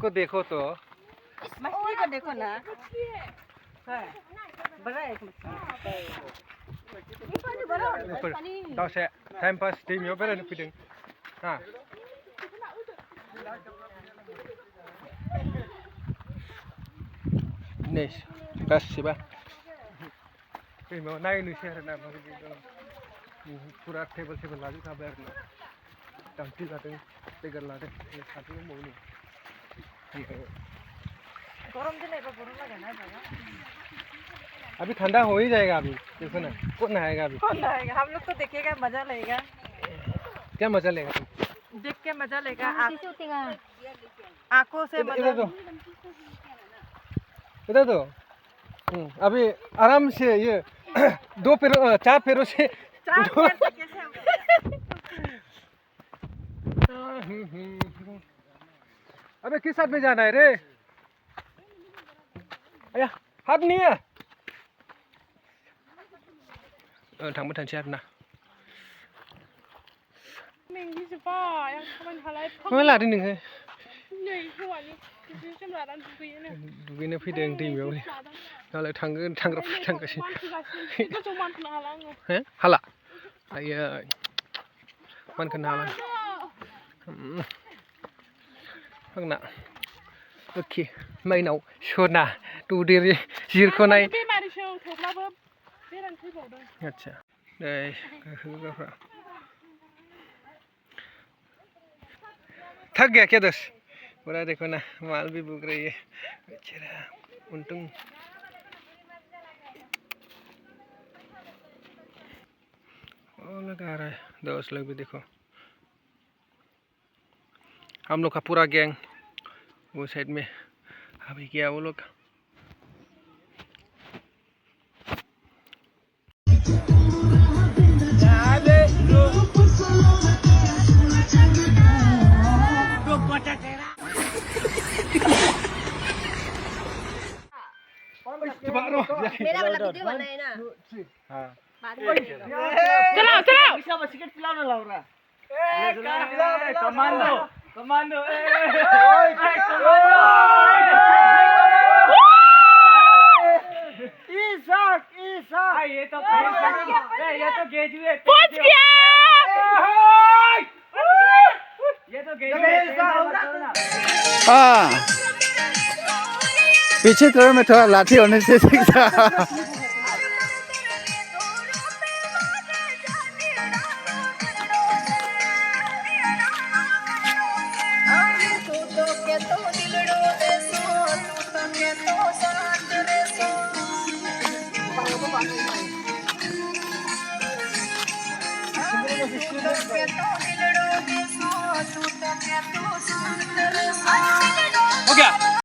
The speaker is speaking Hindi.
को देखो तो मछली को देखो ना, बड़ा एक मछली। दसे टाइम पास दैमायाव बेरायनो फैदों हा नै गासिबो दैमायाव नायनोसै आरोना माबायदि दं फुरा टेबोल लाजोबखाबाय आरोना दांथि लादों टेगार लादों साथि दंबावो गरम दिन है तो गरम लगे ना बाबा। अभी ठंडा हो ही जाएगा अभी देखो ना कौन नहाएगा अभी कौन नहाएगा हम लोग तो देखेगा मजा लेगा क्या मजा लेगा देख के मजा लेगा आंखों से इधर तो अभी आराम से ये दो पैरों चार पैरों से अबे किस साथ में जाना है रे आया हाथ नहीं है थांबाय थानोसै आरोना मा लादों नोङो दुगैनो फैदों दैमायाव नालाय थांग्राफ्रा थांगासिनो हाला आयै मानखोनो हाला आंना ओके माइनाव सना दौदेरे जिरख'नाय अच्छा नै गाखोग्राफ्रा थक गया क्या दोस्त पूरा देखो ना माल भी बुक रही है बेचारा उल्टुम लगा रहा है दोस्त लोग भी देखो हम लोग का पूरा गैंग वो साइड में अभी क्या वो लोग मेरा वाला वीडियो बनाए ना हाँ चलाओ सब सिगरेट पिलाओ ना लौरा कमांडो कमांडो ईसाक ये तो ग्रेजुएट पहुंच गया ये तो ग्रेजुएट हाँ पीछे तरफ में थोड़ा लाठी होने से सीखता